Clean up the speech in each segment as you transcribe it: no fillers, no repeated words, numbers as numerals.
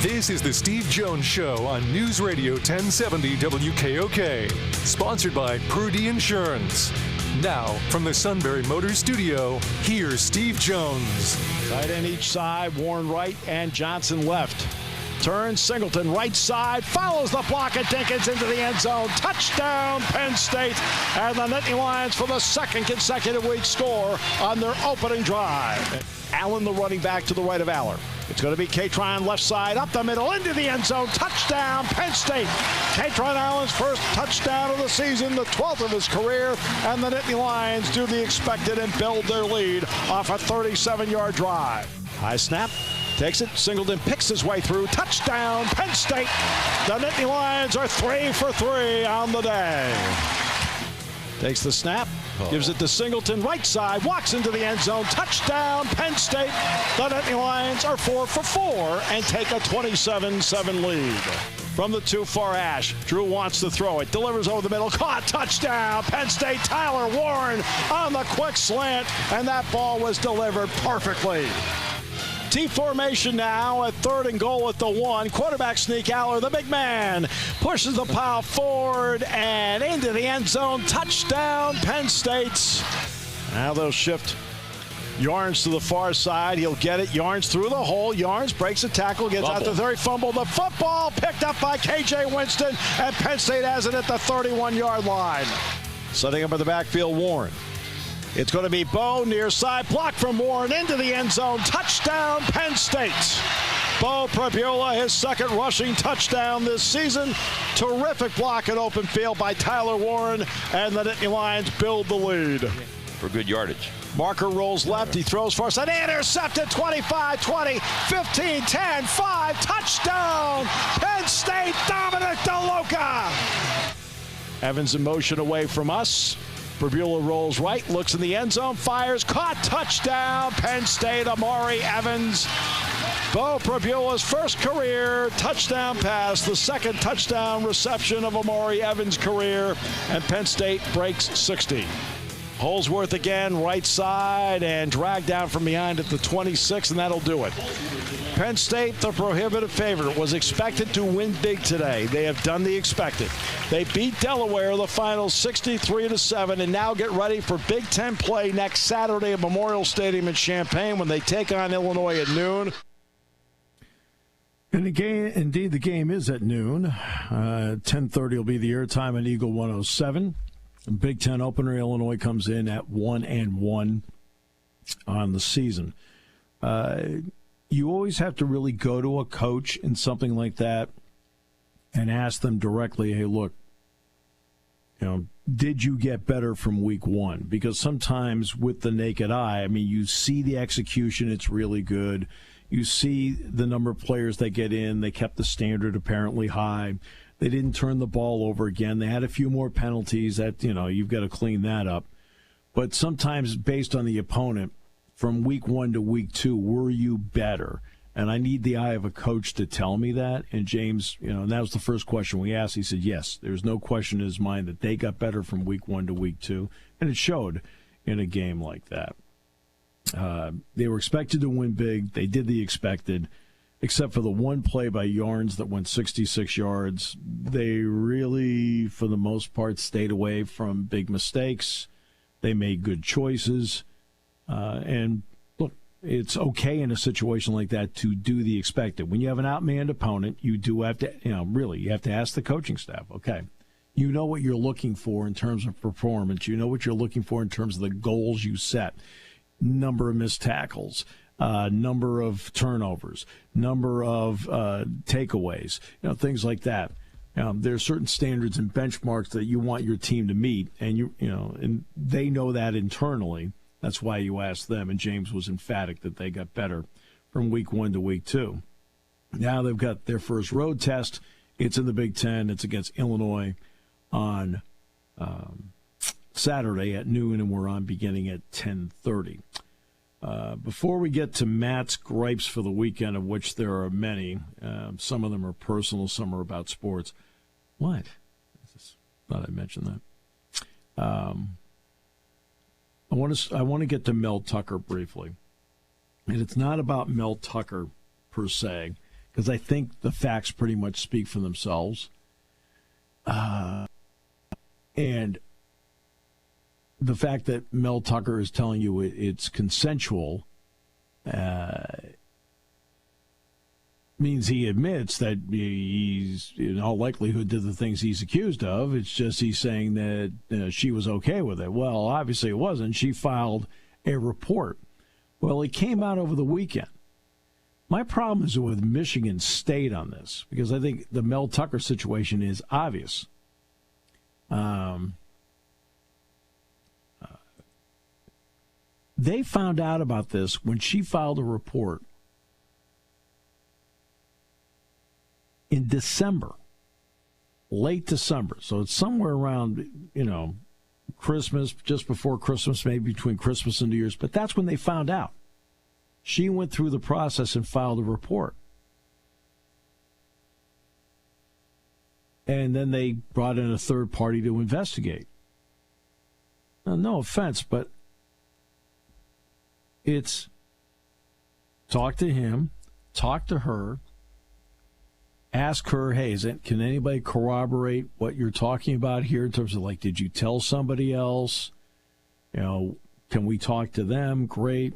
This is the Steve Jones Show on News Radio 1070 WKOK. Sponsored by Purdy Insurance. Now, from the Sunbury Motors Studio, here's Steve Jones. Tight end each side, Warren right and Johnson left. Turns, Singleton right side, follows the block and Dinkins into the end zone. Touchdown, Penn State. And the Nittany Lions for the second consecutive week score on their opening drive. Allen, the running back, to the right of Aller. It's going to be Catron left side, up the middle, into the end zone. Touchdown, Penn State. Catron Allen's first touchdown of the season, the 12th of his career. And the Nittany Lions do the expected and build their lead off a 37-yard drive. High snap. Takes it. Singleton picks his way through. Touchdown, Penn State. The Nittany Lions are 3 for 3 on the day. Takes the snap. Gives it to Singleton, right side, walks into the end zone. Touchdown, Penn State. The Nittany Lions are 4 for 4 and take a 27-7 lead. From the too far hash, Drew wants to throw it. Delivers over the middle. Caught. Touchdown, Penn State. Tyler Warren on the quick slant, and that ball was delivered perfectly. T formation now at 3rd and goal at the 1. Quarterback sneak. Aller, the big man, pushes the pile forward and into the end zone. Touchdown, Penn State. Now they'll shift Yarns to the far side. He'll get it. Yarns through the hole. Yarns breaks a tackle, gets out to the 30, fumble. The football picked up by K.J. Winston, and Penn State has it at the 31-yard line. Setting up in the backfield, Warren. It's going to be Bo near side, block from Warren into the end zone. Touchdown, Penn State. Bo Prabula, his second rushing touchdown this season. Terrific block at open field by Tyler Warren, and the Nittany Lions build the lead. For good yardage. Marker rolls left. He throws for us. An intercepted. 25, 20, 15, 10, 5. Touchdown, Penn State. Dominic DeLuca. Evans in motion away from us. Prabula rolls right, looks in the end zone, fires, caught, touchdown, Penn State, Amari Evans. Bo Prabula's first career touchdown pass, the second touchdown reception of Amari Evans' career, and Penn State breaks 60. Holsworth again, right side, and dragged down from behind at the 26, and that'll do it. Penn State, the prohibitive favorite, was expected to win big today. They have done the expected. They beat Delaware the final 63-7, and now get ready for Big Ten play next Saturday at Memorial Stadium in Champaign when they take on Illinois at noon. And indeed, the game is at noon. 10:30 will be the airtime on Eagle 107. Big Ten opener, Illinois comes in at 1-1 on the season. You always have to really go to a coach in something like that and ask them directly, hey, look, did you get better from week one? Because sometimes with the naked eye, I mean, you see the execution, it's really good. You see the number of players that get in. They kept the standard apparently high. They didn't turn the ball over again. They had a few more penalties that, you've got to clean that up. But sometimes based on the opponent, from week 1 to week 2, were you better? And I need the eye of a coach to tell me that. And James, and that was the first question we asked. He said, yes, there's no question in his mind that they got better from week 1 to week 2. And it showed in a game like that. They were expected to win big. They did the expected. Except for the one play by Yarns that went 66 yards. They really, for the most part, stayed away from big mistakes. They made good choices. And look, it's okay in a situation like that to do the expected. When you have an outmanned opponent, you do have to, you have to ask the coaching staff, okay, you know what you're looking for in terms of performance. You know what you're looking for in terms of the goals you set. Number of missed tackles. Number of turnovers, number of takeaways, things like that. There are certain standards and benchmarks that you want your team to meet, and and they know that internally. That's why you ask them. And James was emphatic that they got better from week 1 to week 2. Now they've got their first road test. It's in the Big Ten. It's against Illinois on Saturday at noon, and we're on beginning at 10:30. Before we get to Matt's gripes for the weekend, of which there are many, some of them are personal, some are about sports. What? I just thought I'd mention that. I want to get to Mel Tucker briefly. And it's not about Mel Tucker per se, because I think the facts pretty much speak for themselves. And the fact that Mel Tucker is telling you it's consensual means he admits that he's in all likelihood did the things he's accused of. It's just he's saying that she was okay with it. Well, obviously it wasn't. She filed a report. Well, it came out over the weekend. My problem is with Michigan State on this, because I think the Mel Tucker situation is obvious. They found out about this when she filed a report in December, late December. So it's somewhere around, Christmas, just before Christmas, maybe between Christmas and New Year's. But that's when they found out. She went through the process and filed a report. And then they brought in a third party to investigate. Now, no offense, but it's talk to him, talk to her, ask her, hey, can anybody corroborate what you're talking about here in terms of, like, did you tell somebody else? Can we talk to them? Great.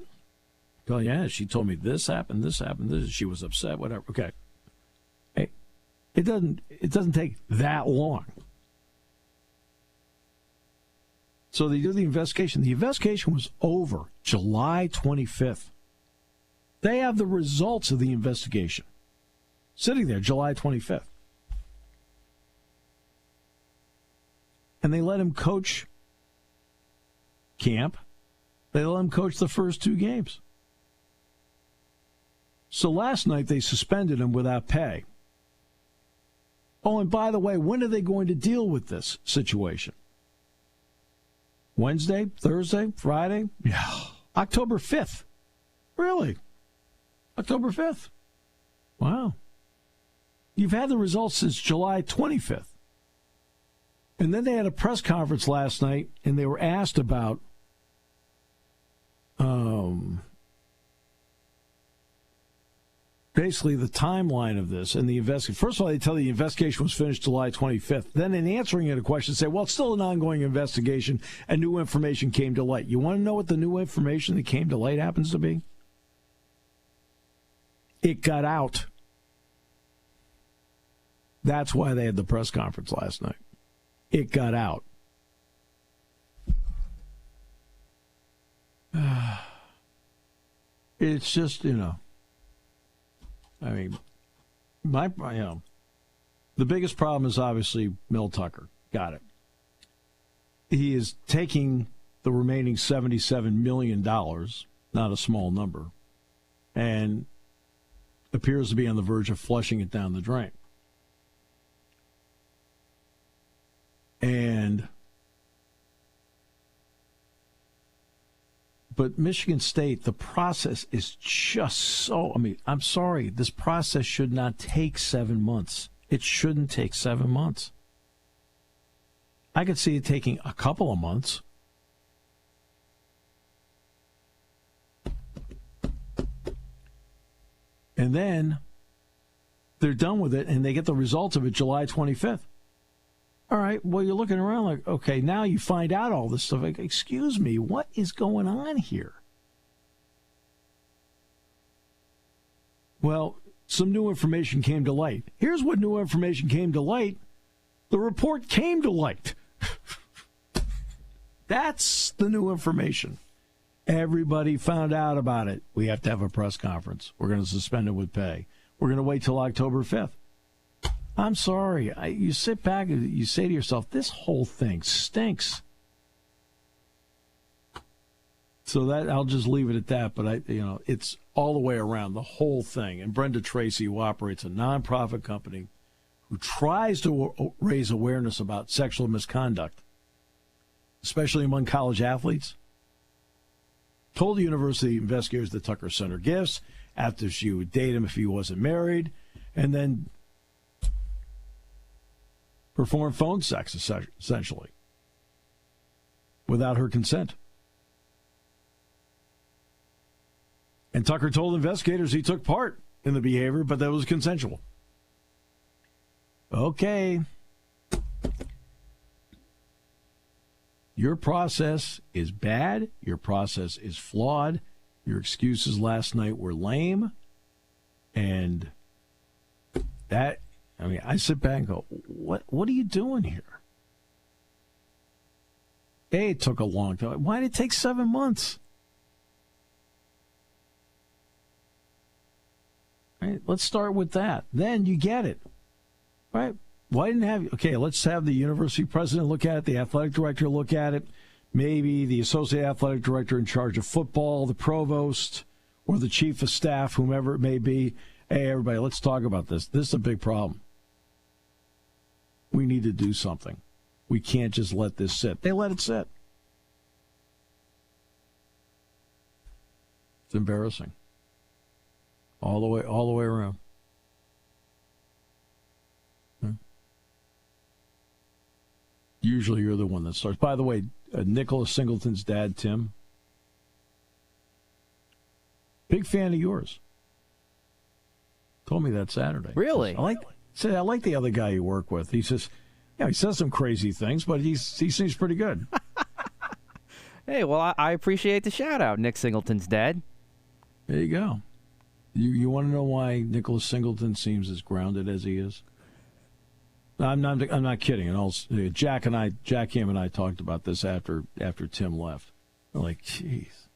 Oh, yeah, she told me this happened, this. She was upset, whatever. Okay. Hey, it doesn't take that long. So they do the investigation. The investigation was over July 25th. They have the results of the investigation sitting there July 25th. And they let him coach camp. They let him coach the first 2 games. So last night they suspended him without pay. Oh, and by the way, when are they going to deal with this situation? Wednesday, Thursday, Friday? Yeah. October 5th. Really? October 5th. Wow. You've had the results since July 25th. And then they had a press conference last night, and they were asked about basically the timeline of this and the investigation. First of all, they tell you the investigation was finished July 25th. Then in answering a question, say, well, it's still an ongoing investigation and new information came to light. You want to know what the new information that came to light happens to be? It got out. That's why they had the press conference last night. It got out. It's just, I mean, the biggest problem is obviously Mel Tucker. Got it. He is taking the remaining $77 million, not a small number, and appears to be on the verge of flushing it down the drain. But Michigan State, the process is just so, I'm sorry, this process should not take 7 months. It shouldn't take 7 months. I could see it taking a couple of months. And then they're done with it and they get the results of it July 25th. All right, well, you're looking around like, okay, now you find out all this stuff. Like, excuse me, what is going on here? Well, some new information came to light. Here's what new information came to light. The report came to light. That's the new information. Everybody found out about it. We have to have a press conference. We're going to suspend it with pay. We're going to wait till October 5th. I'm sorry. You sit back and you say to yourself, this whole thing stinks. So that I'll just leave it at that. But it's all the way around, the whole thing. And Brenda Tracy, who operates a nonprofit company, who tries to raise awareness about sexual misconduct, especially among college athletes, told the university investigators that Tucker sent her gifts after she would date him if he wasn't married, and then perform phone sex, essentially, without her consent. And Tucker told investigators he took part in the behavior, but that was consensual. Okay. Your process is bad. Your process is flawed. Your excuses last night were lame. And that, I mean, I sit back and go, what are you doing here? It took a long time. Why did it take 7 months? Right, let's start with that. Then you get it. Right? Why didn't have, okay, let's have the university president look at it, the athletic director look at it, maybe the associate athletic director in charge of football, the provost, or the chief of staff, whomever it may be. Hey, everybody, let's talk about this. This is a big problem. We need to do something. We can't just let this sit. They let it sit. It's embarrassing. All the way around. Usually you're the one that starts. By the way, Nicholas Singleton's dad, Tim, big fan of yours. Told me that Saturday. Really? I like the other guy you work with. He says, yeah, he says some crazy things, but he seems pretty good. Hey, well, I appreciate the shout out, Nick Singleton's dad. There you go. You want to know why Nicholas Singleton seems as grounded as he is? I'm not kidding. And Jack Ham and I talked about this after Tim left. We're like, jeez,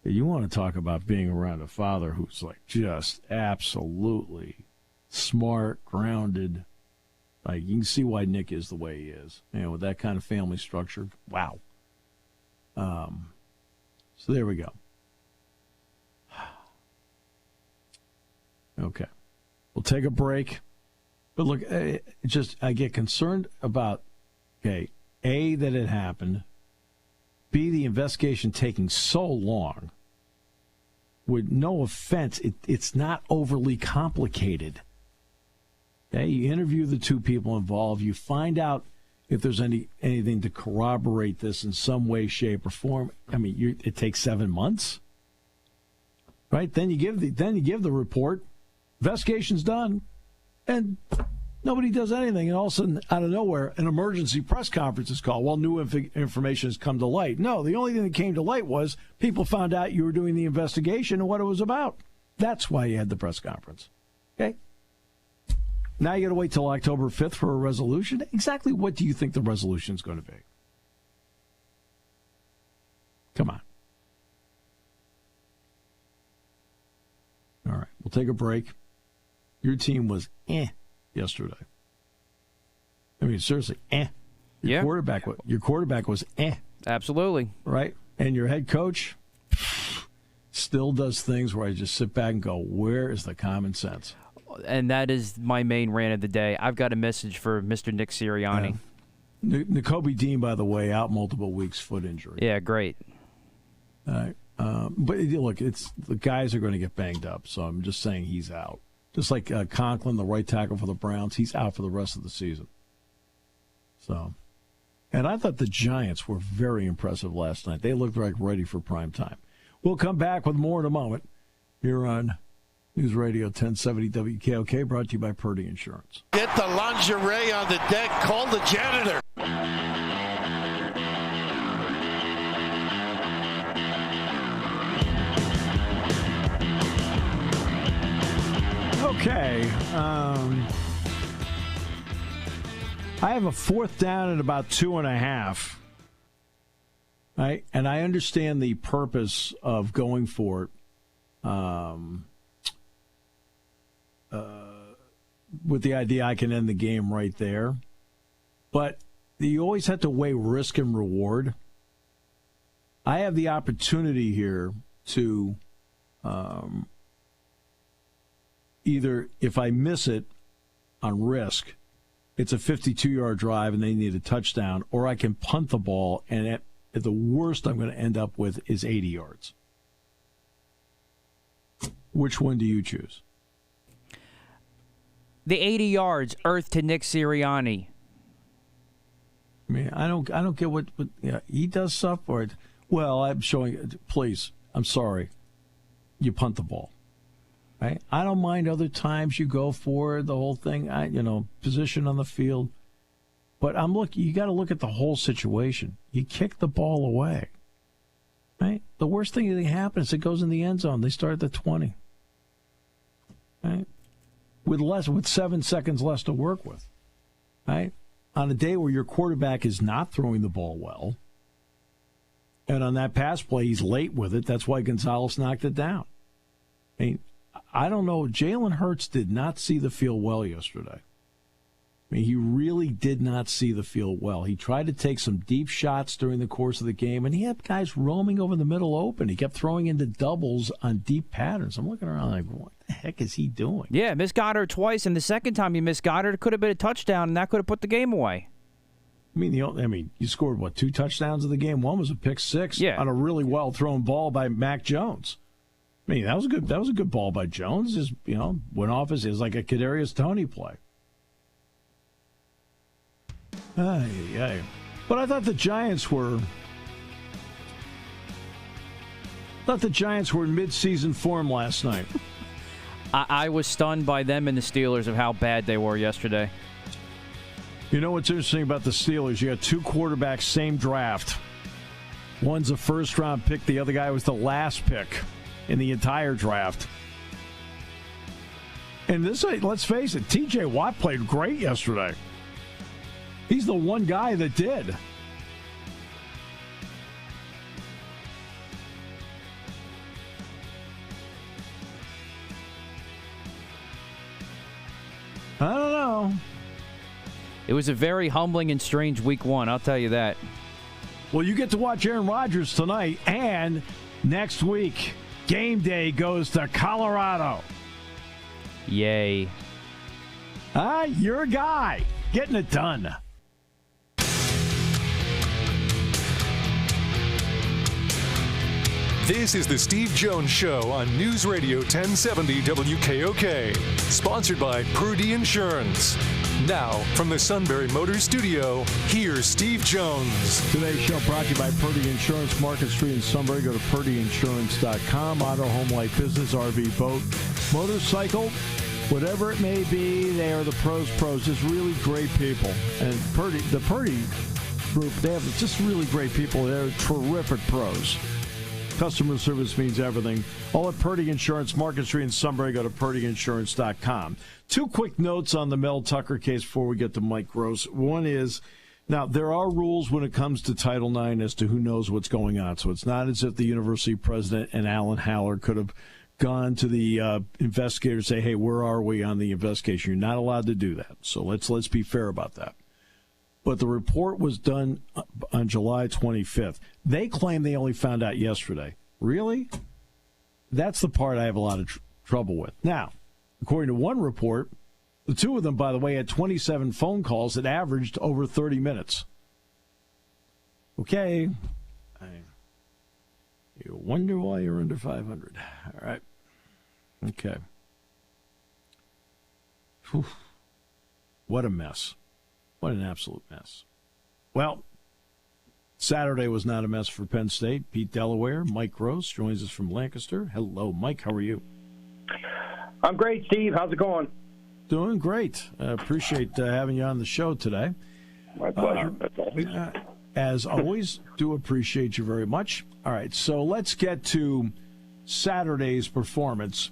you want to talk about being around a father who's like just absolutely smart, grounded. Like, you can see why Nick is the way he is. With that kind of family structure. Wow. So there we go. Okay. We'll take a break. But look, I get concerned about, okay, A, that it happened, B, the investigation taking so long. With no offense, it's not overly complicated. Okay, you interview the two people involved, you find out if there's anything to corroborate this in some way, shape, or form. I mean, it takes 7 months, right? Then you give the report, investigation's done. And nobody does anything. And all of a sudden, out of nowhere, an emergency press conference is called. Well, new information has come to light. No, the only thing that came to light was people found out you were doing the investigation and what it was about. That's why you had the press conference. Okay? Now you got to wait till October 5th for a resolution. Exactly what do you think the resolution is going to be? Come on. All right, we'll take a break. Your team was yesterday. I mean, seriously, Your quarterback was Absolutely. Right? And your head coach still does things where I just sit back and go, where is the common sense? And that is my main rant of the day. I've got a message for Mr. Nick Sirianni. N'Kobe Dean, by the way, out multiple weeks, foot injury. Yeah, great. But look, the guys are going to get banged up, so I'm just saying he's out. Just like Conklin, the right tackle for the Browns, he's out for the rest of the season. So, and I thought the Giants were very impressive last night. They looked like ready for prime time. We'll come back with more in a moment here on News Radio 1070 WKOK, brought to you by Purdy Insurance. Get the lingerie on the deck. Call the janitor. Okay. I have a fourth down at about 2.5. Right? And I understand the purpose of going for it. With the idea I can end the game right there. But you always have to weigh risk and reward. I have the opportunity here to either, if I miss it on risk, it's a 52-yard drive and they need a touchdown, or I can punt the ball, and at the worst I'm going to end up with is 80 yards. Which one do you choose? The 80 yards, earth to Nick Sirianni. I mean, I don't get what he does stuff for it. Well, I'm showing. Please, I'm sorry. You punt the ball. Right? I don't mind other times you go for the whole thing, position on the field. But you got to look at the whole situation. You kick the ball away. Right? The worst thing that happens, it goes in the end zone. They start at the 20. Right? With 7 seconds less to work with. Right? On a day where your quarterback is not throwing the ball well, and on that pass play, he's late with it. That's why Gonzalez knocked it down. I mean, I don't know. Jalen Hurts did not see the field well yesterday. I mean, he really did not see the field well. He tried to take some deep shots during the course of the game, and he had guys roaming over the middle open. He kept throwing into doubles on deep patterns. I'm looking around like, what the heck is he doing? Yeah, missed Goddard twice, and the second time he missed Goddard, it could have been a touchdown, and that could have put the game away. I mean, you scored, 2 touchdowns in the game? One was a pick six on a really well-thrown ball by Mac Jones. I mean, that was a good ball by Jones. Just, went off as like a Kadarius Toney play. But I thought the Giants were in mid-season form last night. I was stunned by them and the Steelers of how bad they were yesterday. You know what's interesting about the Steelers? You got 2 quarterbacks, same draft. One's a first-round pick. The other guy was the last pick in the entire draft. And let's face it, T.J. Watt played great yesterday. He's the one guy that did. I don't know. It was a very humbling and strange week 1, I'll tell you that. Well, you get to watch Aaron Rodgers tonight, and next week, game day goes to Colorado. Yay. You're a guy getting it done. This is the Steve Jones Show on News Radio 1070 WKOK. Sponsored by Purdy Insurance. Now, from the Sunbury Motors Studio, here's Steve Jones. Today's show brought to you by Purdy Insurance, Market Street in Sunbury. Go to purdyinsurance.com. Auto, home, life, business, RV, boat, motorcycle, whatever it may be, they are the pros. Just really great people. And the Purdy group, they have just really great people. They're terrific pros. Customer service means everything. All at Purdy Insurance, Market Street in Sunbury. Go to purdyinsurance.com. 2 quick notes on the Mel Tucker case before we get to Mike Gross. One is, now, there are rules when it comes to Title IX as to who knows what's going on. So it's not as if the university president and Alan Haller could have gone to the investigator and say, hey, where are we on the investigation? You're not allowed to do that. So let's be fair about that. But the report was done on July 25th. They claim they only found out yesterday. Really? That's the part I have a lot of trouble with. Now, according to one report, the 2 of them, by the way, had 27 phone calls that averaged over 30 minutes. Okay. You wonder why you're under 500. All right. Okay. Whew. What a mess. What an absolute mess. Well, Saturday was not a mess for Penn State. Pete Delaware, Mike Gross joins us from Lancaster. Hello, Mike. How are you? I'm great, Steve. How's it going? Doing great. Appreciate having you on the show today. My pleasure. As always, do appreciate you very much. All right, so let's get to Saturday's performance.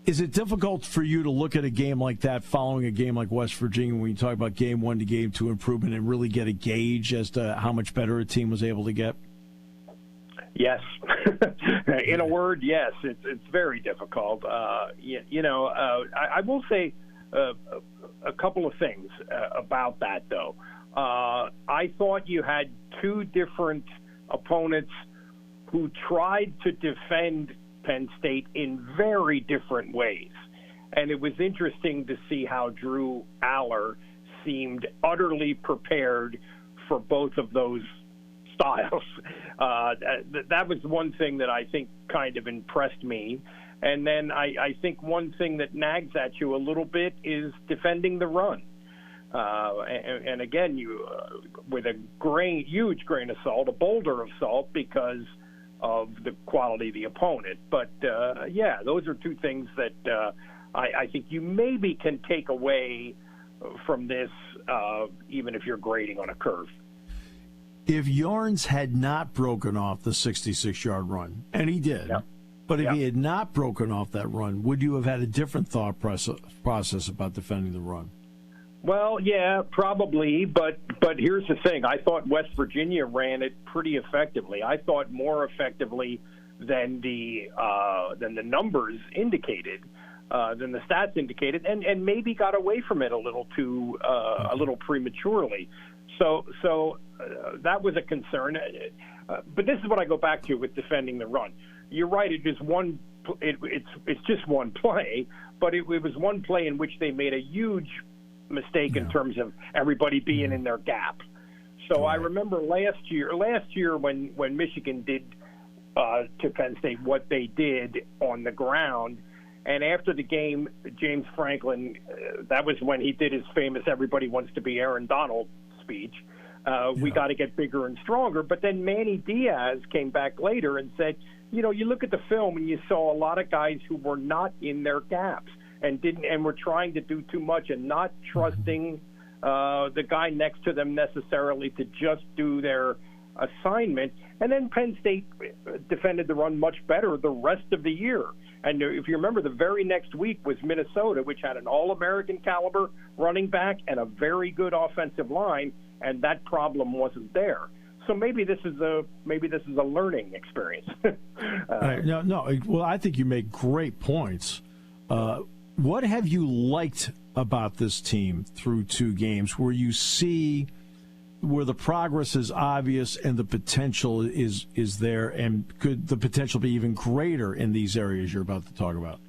Is it difficult for you to look at a game like that following a game like West Virginia when you talk about game 1 to game 2 improvement and really get a gauge as to how much better a team was able to get? Yes. In a word, yes. It's very difficult. I will say a couple of things about that, though. I thought you had 2 different opponents who tried to defend Penn State in very different ways. And it was interesting to see how Drew Aller seemed utterly prepared for both of those styles. That was one thing that I think kind of impressed me. And then I think one thing that nags at you a little bit is defending the run. And again, you with a huge grain of salt, a boulder of salt, because of the quality of the opponent. But yeah, those are two things that I think you maybe can take away from this, even if you're grading on a curve. If Yarns had not broken off the 66-yard run, and he did, Yep. but if he had not broken off that run, would you have had a different thought process about defending the run? Well, yeah, probably, but here's the thing. I thought West Virginia ran it pretty effectively. I thought more effectively than the numbers indicated, than the stats indicated, and maybe got away from it a little prematurely. So that was a concern. But this is what I go back to with defending the run. You're right. It is one. It's just one play, but it was one play in which they made a huge mistake in terms of everybody being in their gap. So I remember last year when Michigan did to Penn State what they did on the ground, and after the game, James Franklin, that was when he did his famous "Everybody wants to be Aaron Donald" speech. We got to get bigger and stronger. But then Manny Diaz came back later and said, you look at the film and you saw a lot of guys who were not in their gaps and were trying to do too much and not trusting the guy next to them necessarily to just do their assignment. And then Penn State defended the run much better the rest of the year. And if you remember, the very next week was Minnesota, which had an All-American caliber running back and a very good offensive line, and that problem wasn't there. So maybe this is a learning experience. No. Well, I think you make great points. What have you liked about this team through two games, where you see where the progress is obvious and the potential is there, and could the potential be even greater in these areas you're about to talk about?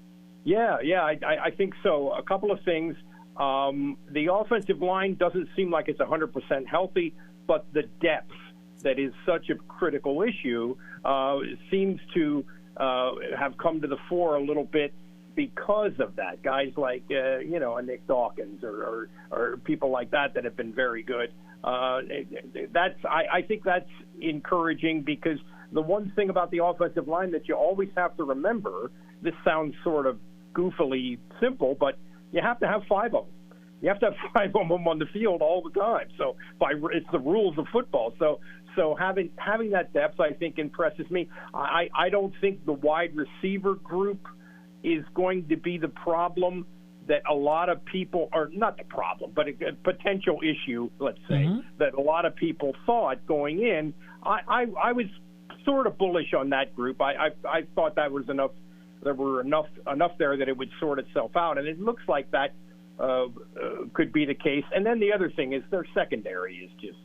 Yeah, I think so. A couple of things. The offensive line doesn't seem like it's 100% healthy, but the depth that is such a critical issue seems to have come to the fore a little bit because of that. Guys like a Nick Dawkins or people like that have been very good. I think that's encouraging, because the one thing about the offensive line that you always have to remember, this sounds sort of goofily simple, but you have to have five of them. You have to have five of them on the field all the time. So it's the rules of football. So having that depth, I think, impresses me. I don't think the wide receiver group is going to be the problem that a lot of people, or not the problem, but a potential issue, let's say, that a lot of people thought going in. I was sort of bullish on that group. I thought that was enough. There were enough there that it would sort itself out, and it looks like that could be the case. And then the other thing is their secondary is just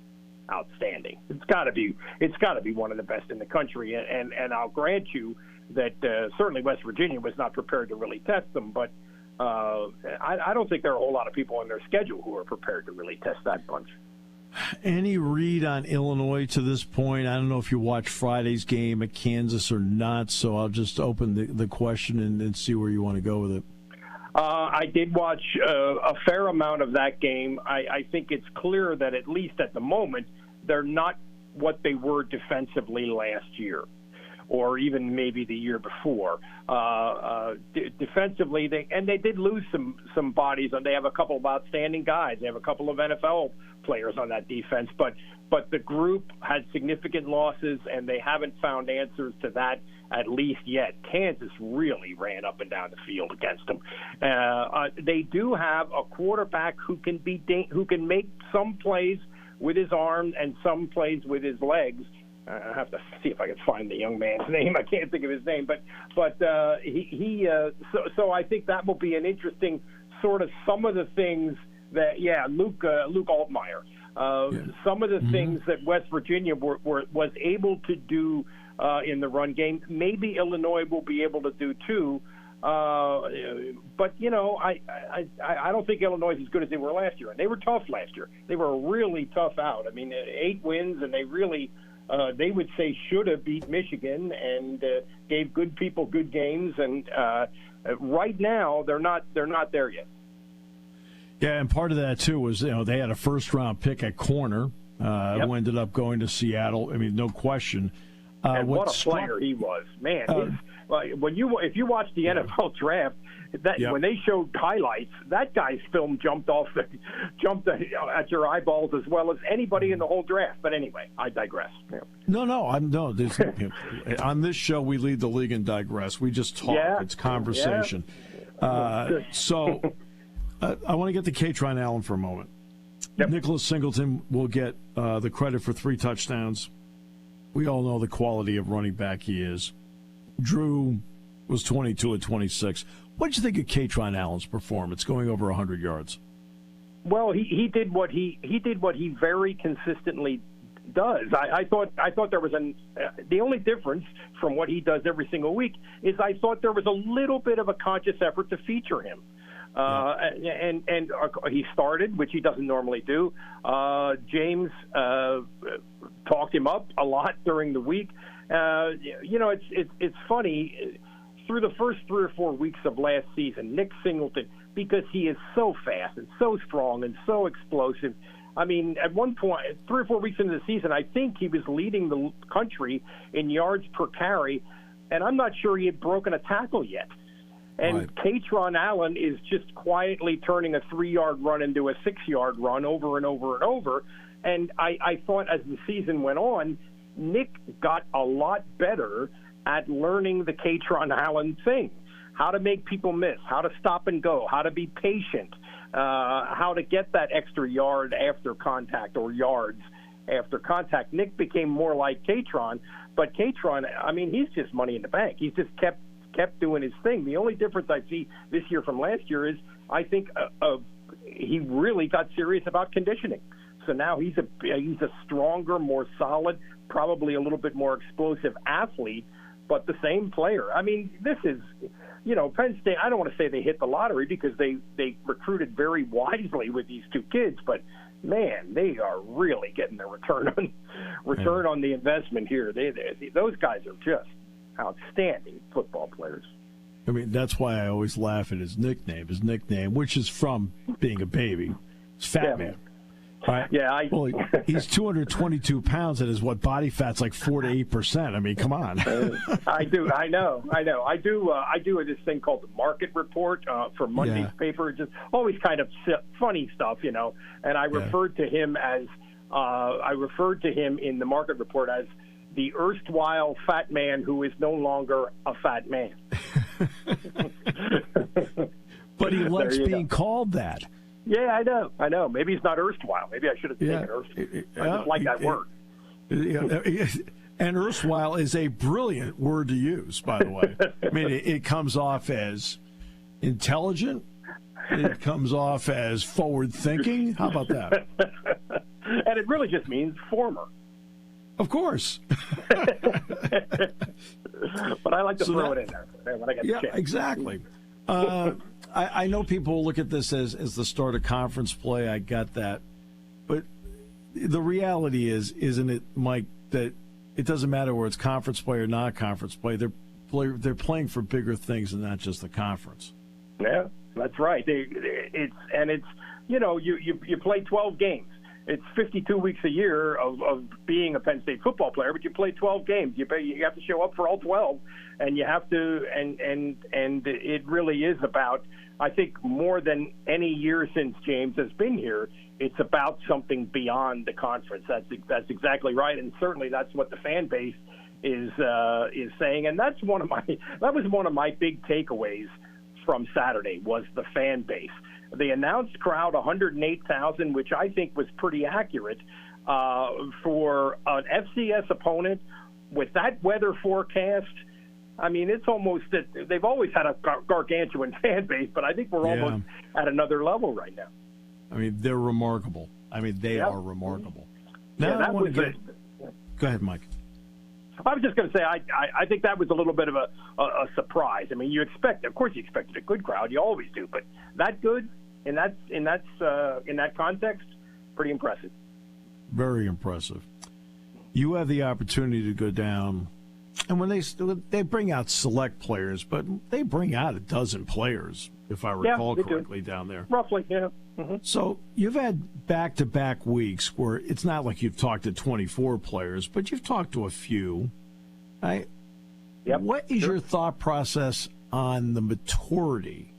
outstanding. It's got to be one of the best in the country. And I'll grant you that certainly West Virginia was not prepared to really test them, but I don't think there are a whole lot of people on their schedule who are prepared to really test that bunch. Any read on Illinois to this point? I don't know if you watched Friday's game at Kansas or not, so I'll just open the question and see where you want to go with it. I did watch a fair amount of that game. I think it's clear that, at least at the moment, they're not what they were defensively last year, or even maybe the year before. Defensively, they did lose some bodies, and they have a couple of outstanding guys. They have a couple of NFL players on that defense, but the group had significant losses, and they haven't found answers to that, at least yet. Kansas really ran up and down the field against them. They do have a quarterback who can make some plays with his arm and some plays with his legs. I have to see if I can find the young man's name. I can't think of his name, but so I think that will be an interesting sort of some of the things that Luke Altmaier. Some of the things that West Virginia was able to do in the run game, maybe Illinois will be able to do too. But I don't think Illinois is as good as they were last year, and they were tough last year. They were really tough out. I mean, 8 wins, and they really. They would say should have beat Michigan and gave good people good games, and right now they're not there yet. Yeah, and part of that, too, was, they had a first-round pick at corner who ended up going to Seattle. I mean, no question. And what a player he was. Man, if you watch the NFL draft, when they showed highlights, that guy's film jumped at your eyeballs as well as anybody in the whole draft. But anyway, I digress. Yeah. No. On this show, we lead the league in digress. We just talk. Yeah. It's conversation. Yeah. I want to get to Katron Allen for a moment. Yep. Nicholas Singleton will get the credit for 3 touchdowns. We all know the quality of running back he is. Drew was 22 at 26. What did you think of Katron Allen's performance, going over 100 yards? Well, he did what he very consistently does. I thought there was the only difference from what he does every single week is I thought there was a little bit of a conscious effort to feature him. And he started, which he doesn't normally do. James talked him up a lot during the week. It's funny. Through the first 3 or 4 weeks of last season, Nick Singleton, because he is so fast and so strong and so explosive. I mean, at one point, 3 or 4 weeks into the season, I think he was leading the country in yards per carry, and I'm not sure he had broken a tackle yet. And Katron Allen is just quietly turning a 3-yard run into a 6-yard run over and over and over. And I thought as the season went on, Nick got a lot better at learning the Katron Allen thing, how to make people miss, how to stop and go, how to be patient, how to get that extra yard after contact or yards after contact. Nick became more like Katron, but Katron, I mean, he's just money in the bank. He's just kept doing his thing. The only difference I see this year from last year is I think he really got serious about conditioning. So now he's a stronger, more solid, probably a little bit more explosive athlete, but the same player. I mean, this is, Penn State, I don't want to say they hit the lottery because they recruited very wisely with these 2 kids, but man, they are really getting their return on the investment here. Those guys are just outstanding football players. I mean, that's why I always laugh at his nickname, which is from being a baby. It's Fat Man. Right? Yeah, he's 222 pounds and his body fat's like 4 to 8%. I mean, come on. I know. I do this thing called the Market Report for Monday's paper. Just always kind of funny stuff, And I referred to him in the Market Report as the erstwhile fat man who is no longer a fat man. But he likes being called that. Yeah, I know. Maybe he's not erstwhile. Maybe I should have taken erstwhile. I just like that word. And erstwhile is a brilliant word to use, by the way. I mean, it comes off as intelligent. It comes off as forward-thinking. How about that? And it really just means former. Of course. But I like to throw it in there when I get the chance. Exactly. I know people look at this as the start of conference play. I got that. But the reality is, isn't it, Mike, that it doesn't matter where it's conference play or not conference play. They're playing for bigger things and not just the conference. Yeah, that's right. You play 12 games. It's 52 weeks a year of being a Penn State football player, but you play 12 games. You have to show up for all 12, and you have to, and it really is about, I think, more than any year since James has been here, it's about something beyond the conference. That's exactly right, and certainly that's what the fan base is saying, and that was one of my big takeaways from Saturday was the fan base. The announced crowd, 108,000, which I think was pretty accurate for an FCS opponent with that weather forecast. I mean, it's almost – they've always had a gargantuan fan base, but I think we're almost at another level right now. I mean, they're remarkable. I mean, they are remarkable. Now, Go ahead, Mike. I was just going to say, I think that was a little bit of a surprise. I mean, you expected a good crowd. You always do, but that good in that context, pretty impressive. Very impressive. You have the opportunity to go down And when they bring out select players, but they bring out a dozen players, if I recall correctly, down there. Roughly, yeah. Mm-hmm. So you've had back-to-back weeks where it's not like you've talked to 24 players, but you've talked to a few. Right? Yep. What is your thought process on the maturity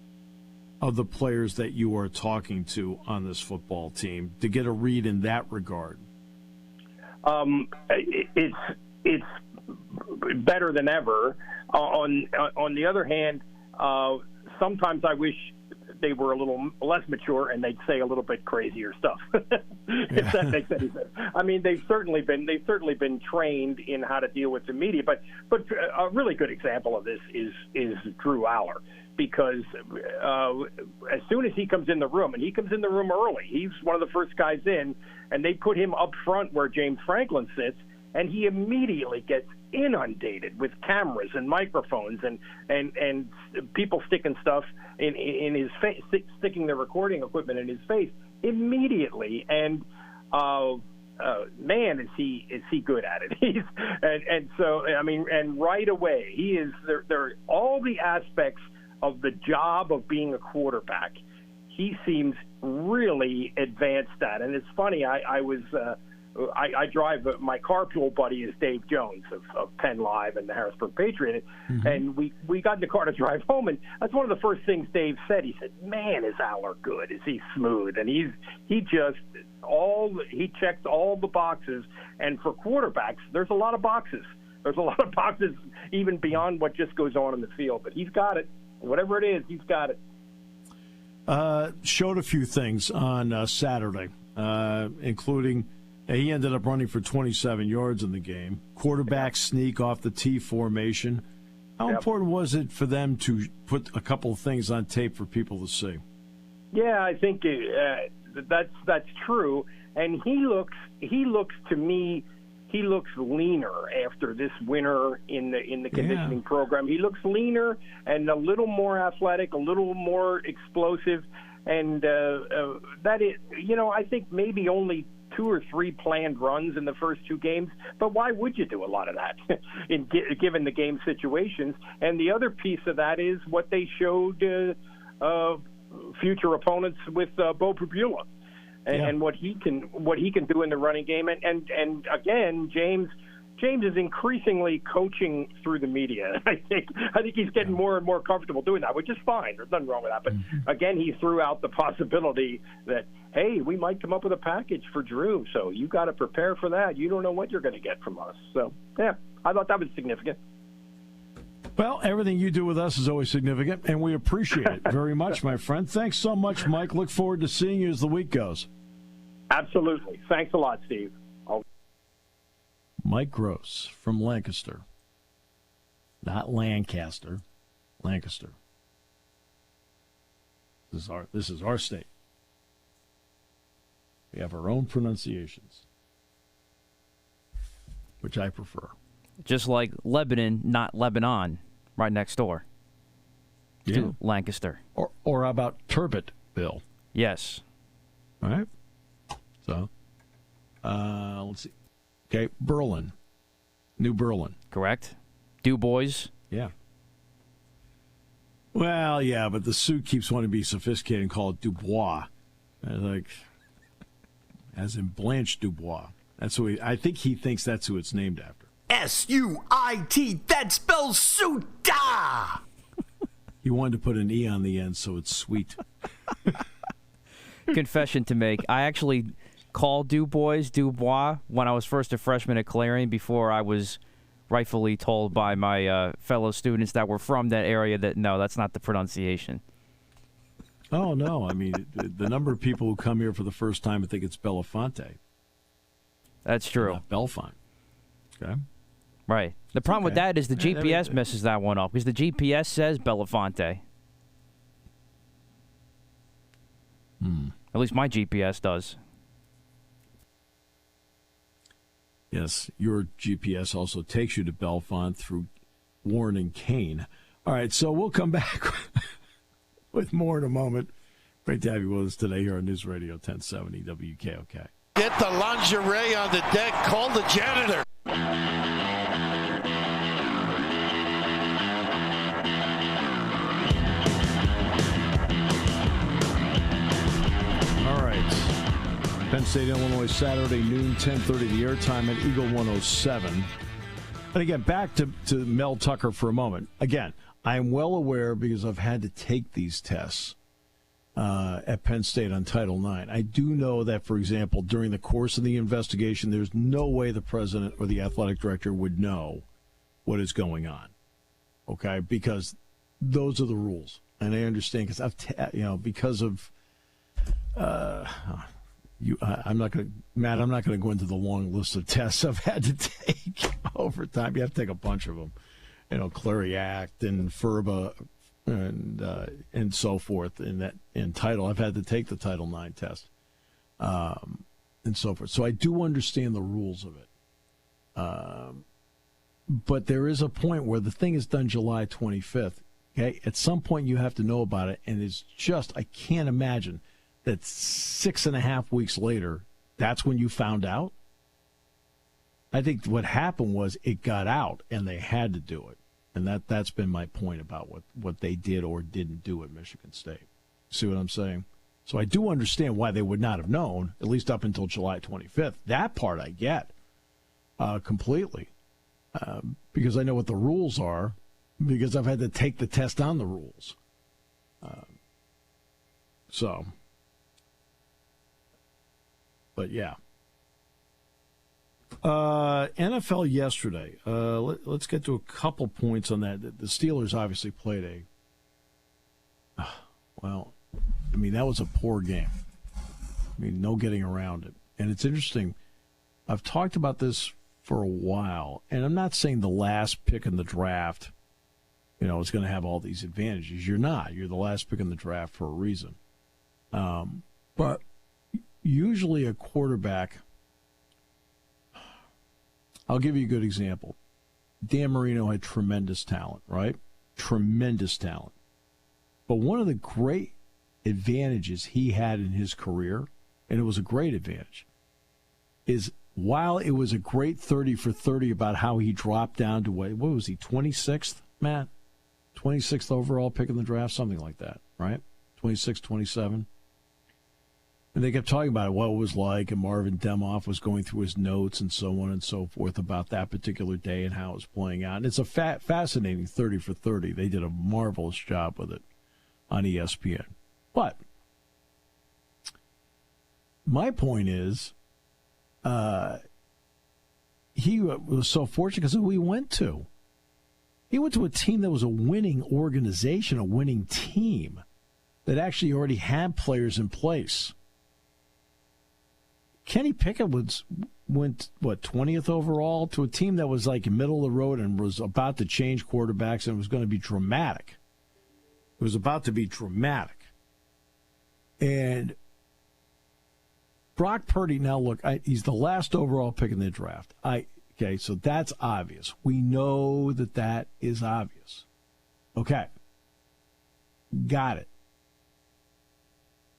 of the players that you are talking to on this football team to get a read in that regard? It's better than ever. On the other hand, sometimes I wish they were a little less mature and they'd say a little bit crazier stuff. If that makes any sense. I mean, they've certainly been trained in how to deal with the media. But a really good example of this is Drew Aller, because as soon as he comes in the room, and he comes in the room early, he's one of the first guys in, and they put him up front where James Franklin sits, and he immediately gets inundated with cameras and microphones and people sticking stuff in his face, sticking their recording equipment in his face immediately. And man, is he good at it? So I mean, and right away he is there. All the aspects of the job of being a quarterback, he seems really advanced at. And it's funny, I drive, my carpool buddy is Dave Jones of Penn Live and the Harrisburg Patriot, and we got in the car to drive home, and that's one of the first things Dave said. He said, "Man, is Aller good? Is he smooth?" And he checks all the boxes. And for quarterbacks, there's a lot of boxes. There's a lot of boxes even beyond what just goes on in the field. But he's got it. Whatever it is, he's got it. Showed a few things on Saturday, including he ended up running for 27 yards in the game. Quarterback sneak off the T formation. How important was it for them to put a couple of things on tape for people to see? Yeah, I think that's true. And he looks to me, he looks leaner after this winter in the conditioning program. He looks leaner and a little more athletic, a little more explosive, and that is, I think maybe only 2 or 3 planned runs in the first 2 games, but why would you do a lot of that given the game situations? And the other piece of that is what they showed future opponents with Bo Pribula. And what he can do in the running game, and again, James is increasingly coaching through the media. I think he's getting more and more comfortable doing that, which is fine. There's nothing wrong with that. But again, he threw out the possibility that, hey, we might come up with a package for Drew, so you got to prepare for that. You don't know what you're going to get from us. So yeah, I thought that was significant. Well, everything you do with us is always significant, and we appreciate it very much, my friend. Thanks so much, Mike. Look forward to seeing you as the week goes. Absolutely. Thanks a lot, Steve. Mike Gross from Lancaster. Not Lancaster, Lancaster. This is our state. We have our own pronunciations, which I prefer. Just like Lebanon, not Lebanon, right next door to Lancaster. Or how about Turbot, Bill? Yes. All right. So, let's see. Okay, Berlin. New Berlin. Correct. Du Bois. Yeah. Well, yeah, but the Sioux keeps wanting to be sophisticated and call it Dubois. Like, as in Blanche Dubois. That's who I think he thinks that's who it's named after. S-U-I-T, that spells Suta! He wanted to put an E on the end so it's sweet. Confession to make. I actually called Dubois when I was first a freshman at Clarion before I was rightfully told by my fellow students that were from that area that, no, that's not the pronunciation. Oh, no. I mean, the number of people who come here for the first time and think it's Belafonte. That's true. Not Belfont. Okay. Right. The problem with that is the GPS messes that one up because the GPS says Belafonte. At least my GPS does. Yes, your GPS also takes you to Belfont through Warren and Kane. All right, so we'll come back with more in a moment. Great to have you with us today here on News Radio 1070 WKOK. Get the lingerie on the deck. Call the janitor. State, Illinois, Saturday, noon, 10:30, the airtime at Eagle 107. And again, back to Mel Tucker for a moment. Again, I am well aware because I've had to take these tests at Penn State on Title IX. I do know that, for example, during the course of the investigation, there's no way the president or the athletic director would know what is going on. Okay? Because those are the rules. And I understand because because of I'm not going to go into the long list of tests I've had to take over time. You have to take a bunch of them, Clariact and FERBA and so forth. In Title, I've had to take the Title IX test and so forth. So I do understand the rules of it. But there is a point where the thing is done July 25th. Okay, at some point you have to know about it, and it's just I can't imagine that 6.5 weeks later, that's when you found out. I think what happened was it got out, and they had to do it. And that's been my point about what they did or didn't do at Michigan State. See what I'm saying? So I do understand why they would not have known, at least up until July 25th. That part I get completely because I know what the rules are, because I've had to take the test on the rules. But yeah. NFL yesterday. Let's get to a couple points on that. The Steelers obviously played that was a poor game. No getting around it. And it's interesting. I've talked about this for a while, and I'm not saying the last pick in the draft, is going to have all these advantages. You're not. You're the last pick in the draft for a reason. But usually a quarterback, I'll give you a good example. Dan Marino had tremendous talent, right? Tremendous talent. But one of the great advantages he had in his career, and it was a great advantage, is while it was a great 30 for 30 about how he dropped down to, what was he, 26th, Matt? 26th overall pick in the draft, something like that, right? 26, 27. And they kept talking about it, what it was like, and Marvin Demoff was going through his notes and so on and so forth about that particular day and how it was playing out. And it's a fascinating 30 for 30. They did a marvelous job with it on ESPN. But my point is, he was so fortunate because of who he went to. He went to a team that was a winning organization, a winning team that actually already had players in place. Kenny Pickett went 20th overall to a team that was like middle of the road and was about to change quarterbacks and was going to be dramatic. It was about to be dramatic. And Brock Purdy, now look, he's the last overall pick in the draft. Okay, so that's obvious. We know that is obvious. Okay. Got it.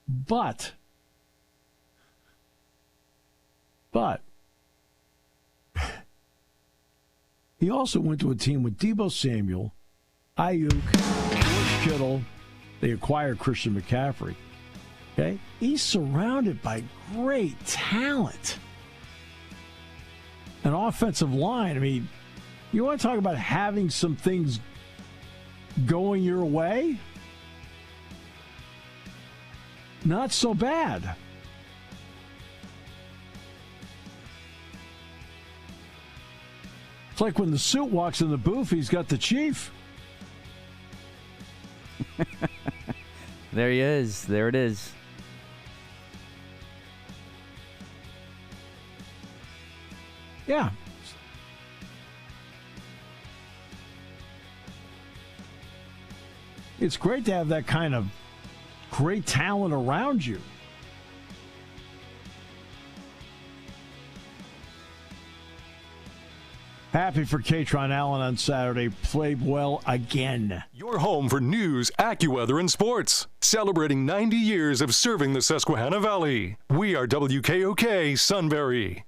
But he also went to a team with Deebo Samuel, Ayuk, George Kittle. They acquired Christian McCaffrey. Okay? He's surrounded by great talent. An offensive line, you want to talk about having some things going your way? Not so bad. It's like when the suit walks in the booth, he's got the chief. There he is. There it is. Yeah. It's great to have that kind of great talent around you. Happy for Katron Allen on Saturday. Played well again. Your home for news, AccuWeather, and sports. Celebrating 90 years of serving the Susquehanna Valley. We are WKOK Sunbury.